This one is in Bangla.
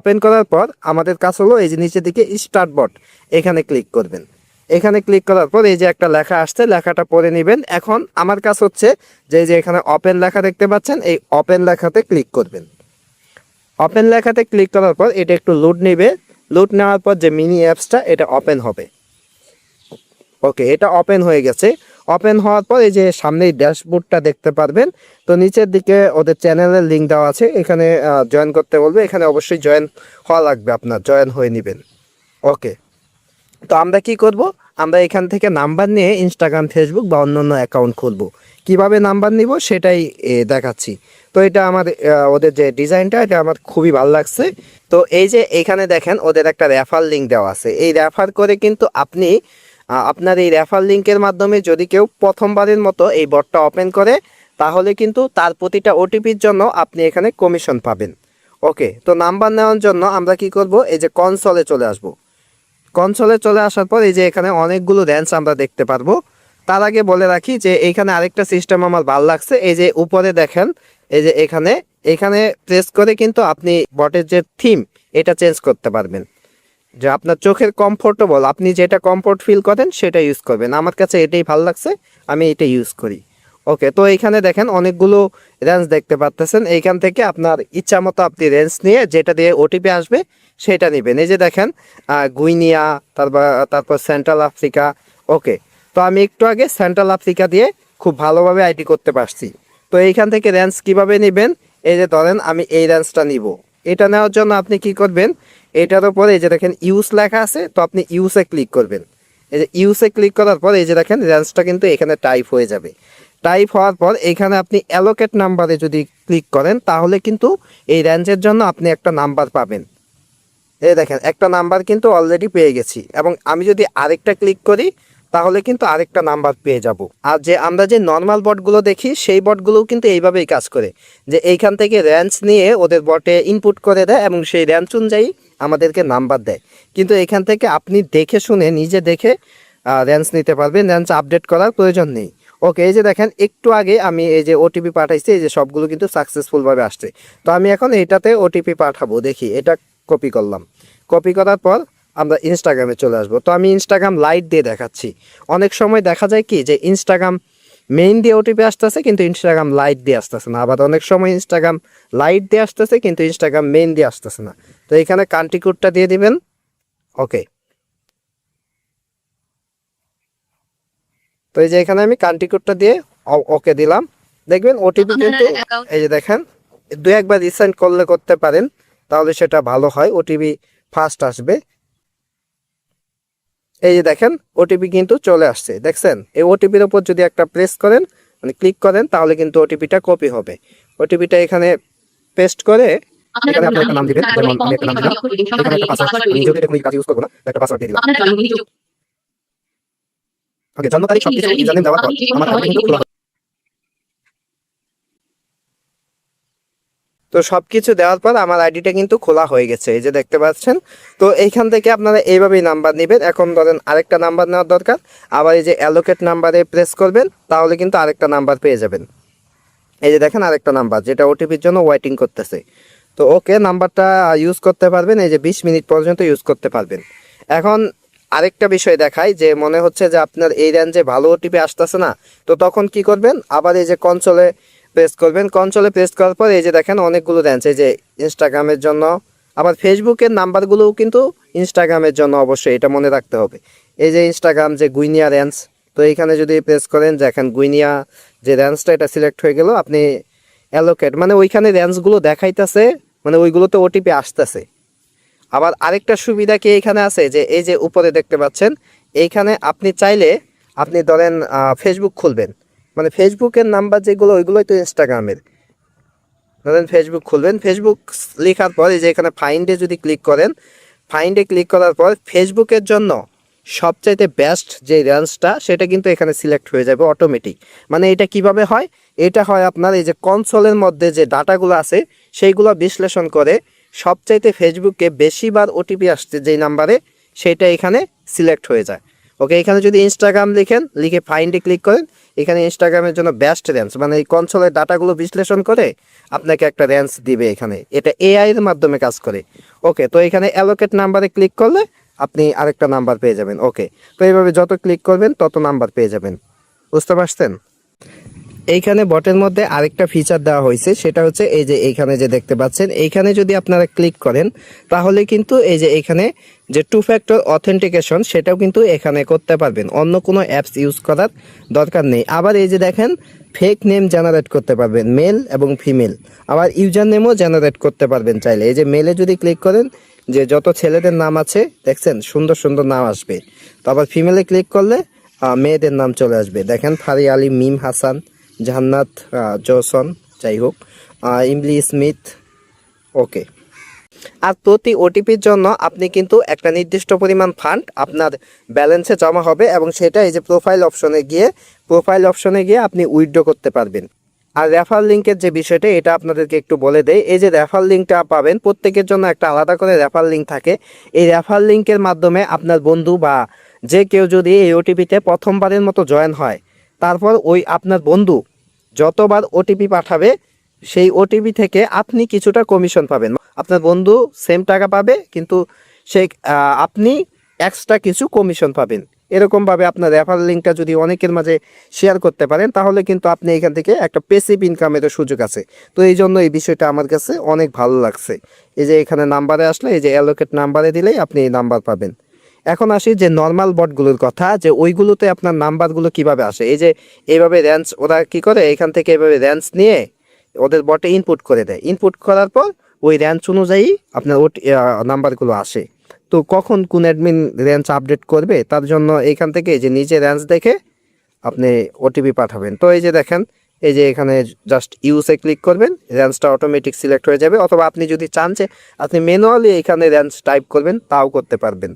ওপেন করার পর আমাদের কাজ হলো এই যে নিচের দিকে স্টার্ট বট, এখানে ক্লিক করবেন। এখানে ক্লিক করার পর এই যে একটা লেখা আসছে, লেখাটা পড়ে নেবেন। এখন আমার কাজ হচ্ছে যে এই যে এখানে ওপেন লেখা দেখতে পাচ্ছেন, এই ওপেন লেখাতে ক্লিক করবেন। ওপেন লেখাতে ক্লিক করার পর এটা একটু লোড নেবে। লোড নেওয়ার পর যে মিনি অ্যাপসটা এটা ওপেন হবে। ওকে, এটা ওপেন হয়ে গেছে। ওপেন হওয়ার পর এই যে সামনেই ড্যাশবোর্ডটা দেখতে পারবেন। তো নিচের দিকে ওদের চ্যানেলের লিঙ্ক দেওয়া আছে, এখানে জয়েন করতে বলবে। এখানে অবশ্যই জয়েন হওয়া লাগবে, আপনার জয়েন হয়ে নেবেন। ওকে, তো আমরা কি করব, আমরা এখান থেকে নাম্বার নিয়ে ইনস্টাগ্রাম, ফেসবুক বা অন্যান্য অ্যাকাউন্ট খুলব। কিভাবে নাম্বার নিব সেটাই দেখাচ্ছি। তো এটা আমার ওদের যে ডিজাইনটা এটা আমার খুবই ভালো লাগছে। তো এই যে এখানে দেখেন ওদের একটা রেফার লিঙ্ক দেওয়া আছে। এই রেফার করে কিন্তু আপনি আপনার এই রেফার লিঙ্কের মাধ্যমে যদি কেউ প্রথমবারের মতো এই বটটা ওপেন করে, তাহলে কিন্তু তার প্রতিটা ওটিপির জন্য আপনি এখানে কমিশন পাবেন। ওকে, তো নাম্বার নেওয়ার জন্য আমরা কি করব, এই যে কনসোলে চলে আসব। কনসোলে চলে আসার পর এই যে এখানে অনেকগুলো রেঞ্জ আমরা দেখতে পারবো। তার আগে বলে রাখি যে এইখানে আরেকটা সিস্টেম আমার ভালো লাগছে। এই যে উপরে দেখেন, এই যে এখানে এখানে প্রেস করে কিন্তু আপনি বটের যে থিম এটা চেঞ্জ করতে পারবেন। যে আপনার চোখের কমফোর্টেবল, আপনি যেটা কমফোর্ট ফিল করেন সেটা ইউজ করবেন। আমার কাছে এটাই ভালো লাগছে, আমি এটা ইউজ করি। ওকে, তো এইখানে দেখেন অনেকগুলো রেঞ্জ দেখতে পাচ্তেছেন। এইখান থেকে আপনার ইচ্ছা মতো আপনি রেঞ্জ নিয়ে যেটা দিয়ে ওটিপি আসবে সেটা নেবেন। এই যে দেখেন গুইনিয়া, তারপর সেন্ট্রাল আফ্রিকা। ওকে, তো আমি একটু আগে সেন্ট্রাল আফ্রিকা দিয়ে খুব ভালোভাবে আইডি করতে পারছি। তো এইখান থেকে রেঞ্জ কিভাবে নেবেন, এই যে ধরেন আমি এই রেঞ্জটা নিব। এটা নেওয়ার জন্য আপনি কি করবেন, এটার উপরে এই যে দেখেন ইউজ লেখা আছে, তো আপনি ইউসে ক্লিক করবেন। এই যে ইউসে ক্লিক করার পর এই যে দেখেন রেঞ্জটা কিন্তু এখানে টাইপ হয়ে যাবে। টাইপ হওয়ার পর এখানে আপনি অ্যালোকেট নাম্বারে যদি ক্লিক করেন, তাহলে কিন্তু এই রেঞ্জের জন্য আপনি একটা নাম্বার পাবেন। এই দেখেন একটা নাম্বার কিন্তু অলরেডি পেয়ে গেছি, এবং আমি যদি আরেকটা ক্লিক করি তাহলে কিন্তু আরেকটা নাম্বার পেয়ে যাব। আর যে আমরা যে নর্মাল বটগুলো দেখি সেই বটগুলোও কিন্তু এইভাবেই কাজ করে, যে এইখান থেকে রেঞ্জ নিয়ে ওদের বটে ইনপুট করে দেয় এবং সেই রেঞ্জ অনুযায়ী আমাদেরকে নাম্বার দেয়। কিন্তু এখান থেকে আপনি দেখে শুনে নিজে দেখে রেঞ্জ নিতে পারবেন, রেঞ্জ আপডেট করার প্রয়োজন নেই। ওকে, এই যে দেখেন একটু আগে আমি এই যে ওটিপি পাঠাইছি, এই যে সবগুলো কিন্তু সাকসেসফুলভাবে আসছে। তো আমি এখন এইটাতে ওটিপি পাঠাবো, দেখি এটা কপি করলাম। কপি করার পর আমরা ইনস্টাগ্রামে চলে আসবো। তো আমি ইনস্টাগ্রাম লাইট দিয়ে দেখাচ্ছি। অনেক সময় দেখা যায় কি যে ইনস্টাগ্রাম মেইন দিয়ে ওটিপি আসতেছে কিন্তু ইনস্টাগ্রাম লাইট দিয়ে আসতেছে না, আবার অনেক সময় ইনস্টাগ্রাম লাইট দিয়ে আসতেছে কিন্তু ইনস্টাগ্রাম মেইন দিয়ে আসতেছে না। তো এখানে কান্ট্রি কোডটা দিয়ে দিবেন। ওকে, তো এই যে এখানে আমি কান্ট্রি কোডটা দিয়ে ওকে দিলাম। দেখবেন ওটিপি কিন্তু এই যে দেখেন দু একবার রিসেন্ট করলে করতে পারেন, তাহলে সেটা ভালো হয়, ওটিপি ফাস্ট আসবে। এই যে দেখেন ওটিপি কিন্তু চলে আসছে, দেখছেন? এই ওটিপির উপর যদি একটা প্রেস করেন, মানে ক্লিক করেন, তাহলে কিন্তু ওটিপিটা কপি হবে। ওটিপিটা এখানে পেস্ট করে এখানে আপনি একটা নাম দিবেন, যেমন আমি একটা নাম দিলাম। এখানে একটা পাসওয়ার্ড, আমি যেহেতু কোনো কাজ ইউজ করবো না, একটা পাসওয়ার্ড দিয়ে দিলাম। ওকে, জন্ম তারিখ সবকিছু ইউজারনেম দেওয়ার পর আমার আইডি কিন্তু খোলা। তো সবকিছু দেওয়ার পর আমার আইডিটা কিন্তু খোলা হয়ে গেছে, এই যে দেখতে পাচ্ছেন। তো এইখান থেকে আপনারা এইভাবেই নাম্বার নেবেন। এখন ধরেন আরেকটা নাম্বার নেওয়ার দরকার, আবার এই যে অ্যালোকেট নাম্বারে প্রেস করবেন, তাহলে কিন্তু আরেকটা নাম্বার পেয়ে যাবেন। এই যে দেখেন আরেকটা নাম্বার যেটা ওটিপির জন্য ওয়েটিং করতেছে। তো ওকে, নাম্বারটা ইউজ করতে পারবেন, এই যে 20 মিনিট পর্যন্ত ইউজ করতে পারবেন। এখন আরেকটা বিষয় দেখাই, যে মনে হচ্ছে যে আপনার এই রেঞ্জে ভালো ওটিপি আসতেছে না, তো তখন কি করবেন, আবার এই যে কনসোলে প্রেস করবেন। কনসোলে প্রেস করার পর এই যে দেখেন অনেকগুলো রেঞ্জ, এই যে ইনস্টাগ্রামের জন্য, আবার ফেসবুকের নাম্বারগুলোও কিন্তু ইনস্টাগ্রামের জন্য, অবশ্যই এটা মনে রাখতে হবে। এই যে ইনস্টাগ্রাম যে গুইনিয়া রেঞ্জ, তো এইখানে যদি প্রেস করেন, দেখেন গুইনিয়া যে রেঞ্জটা এটা সিলেক্ট হয়ে গেল। আপনি অ্যালোকেট মানে ওইখানে রেঞ্জগুলো দেখাইতেছে, মানে ওইগুলোতে ওটিপি আসতেছে। আবার আরেকটা সুবিধা কি এখানে আছে, যে এই যে উপরে দেখতে পাচ্ছেন, এইখানে আপনি চাইলে আপনি ধরেন ফেসবুক খুলবেন, মানে ফেসবুকের নাম্বার যেগুলো ওইগুলোই তো ইনস্টাগ্রামের। ধরেন ফেসবুক খুলবেন, ফেসবুক লেখার পর এই যে এখানে ফাইন্ডে যদি ক্লিক করেন, ফাইন্ডে ক্লিক করার পর ফেসবুকের জন্য সবচাইতে বেস্ট যে রেঞ্জটা সেটা কিন্তু এখানে সিলেক্ট হয়ে যাবে অটোমেটিক। মানে এটা কিভাবে হয়, এটা হয় আপনার এই যে কনসোলের মধ্যে যে ডাটাগুলো আছে সেইগুলো বিশ্লেষণ করে সবচাইতে ফেসবুকে বেশিবার ওটিপি আসছে যেই নাম্বারে, সেটা এখানে সিলেক্ট হয়ে যায়। ওকে, এখানে যদি ইনস্টাগ্রাম লিখেন, লিখে ফাইন্ডে ক্লিক করেন, এখানে ইনস্টাগ্রামের জন্য বেস্ট রেঞ্জ মানে এই কনসোলের ডাটাগুলো বিশ্লেষণ করে আপনাকে একটা রেঞ্জ দিবে এখানে, এটা এআই এর মাধ্যমে কাজ করে। ওকে, তো এখানে অ্যালোকেট নাম্বারে ক্লিক করলে আপনি আরেকটা নাম্বার পেয়ে যাবেন। ওকে, তো এইভাবে যত ক্লিক করবেন তত নাম্বার পেয়ে যাবেন। বুঝতে পারছেন? এইখানে বটের মধ্যে আরেকটা ফিচার দেওয়া হয়েছে, সেটা হচ্ছে এই যে এইখানে যে দেখতে পাচ্ছেন, এইখানে যদি আপনারা ক্লিক করেন তাহলে কিন্তু এই যে এখানে যে 2 ফ্যাক্টর অথেন্টিকেশন সেটাও কিন্তু এখানে করতে পারবেন, অন্য কোনো অ্যাপস ইউজ করার দরকার নেই। আবার এই যে দেখেন ফেক নেম জেনারেট করতে পারবেন, মেল এবং ফিমেল, আবার ইউজার নেমও জেনারেট করতে পারবেন চাইলে। এই যে মেলে যদি ক্লিক করেন, যে যত ছেলেদের নাম আছে দেখছেন সুন্দর সুন্দর নাম আসবে। তো আবার ফিমেলে ক্লিক করলে মেয়েদের নাম চলে আসবে, দেখেন ফারি আলী, মিম হাসান, জান্নাত জোসন, যাই হোক, ইমলি স্মিথ। ওকে, আর প্রতি ওটিপির জন্য আপনি কিন্তু একটা নির্দিষ্ট পরিমাণ ফান্ড আপনার ব্যালেন্সে জমা হবে এবং সেটা এই যে প্রোফাইল অপশনে গিয়ে আপনি উইথড্র করতে পারবেন। আর রেফার লিঙ্কের যে বিষয়টা এটা আপনাদেরকে একটু বলে দেই, এই যে রেফার লিঙ্কটা পাবেন, প্রত্যেকের জন্য একটা আলাদা করে রেফার লিঙ্ক থাকে। এই রেফার লিঙ্কের মাধ্যমে আপনার বন্ধু বা যে কেউ যদি এই ওটিপিতে প্রথমবারের মতো জয়েন হয়, তারপর ওই আপনার বন্ধু যতবার ওটিপি পাঠাবে সেই ওটিপি থেকে আপনি কিছুটা কমিশন পাবেন। আপনার বন্ধু সেম টাকা পাবে, কিন্তু সেই আপনি এক্সট্রা কিছু কমিশন পাবেন। এরকমভাবে আপনার রেফার লিঙ্কটা যদি অনেকের মাঝে শেয়ার করতে পারেন তাহলে কিন্তু আপনি এখান থেকে একটা পেসিভ ইনকামেরও সুযোগ আছে। তো এই জন্য এই বিষয়টা আমার কাছে অনেক ভালো লাগছে। এই যে এখানে নাম্বারে আসলে এই যে অ্যালোকেট নাম্বারে দিলেই আপনি এই নাম্বার পাবেন। এখন আসি যে নর্মাল বটগুলোর কথা, যে ওইগুলোতে আপনার নাম্বারগুলো কিভাবে আসে। এই যে এইভাবে র্যাঞ্চ ওরা কি করে, এখান থেকে এইভাবে র্যাঞ্চ নিয়ে ওদের বটে ইনপুট করে দেয়, ইনপুট করার পর ওই র্যাঞ্চ অনুযায়ী আপনার নাম্বারগুলো আসে। তো কখন কোন অ্যাডমিন র্যাঞ্চ আপডেট করবে তার জন্য এইখান থেকে যে নিজে র্যাঞ্চ দেখে আপনি ওটিপি পাঠাবেন। তো এই যে দেখেন, এই যে এখানে জাস্ট ইউসে ক্লিক করবেন, র্যাঞ্চটা অটোমেটিক সিলেক্ট হয়ে যাবে, অথবা আপনি যদি চান যে আপনি ম্যানুয়ালি এখানে র্যাঞ্চ টাইপ করবেন তাও করতে পারবেন।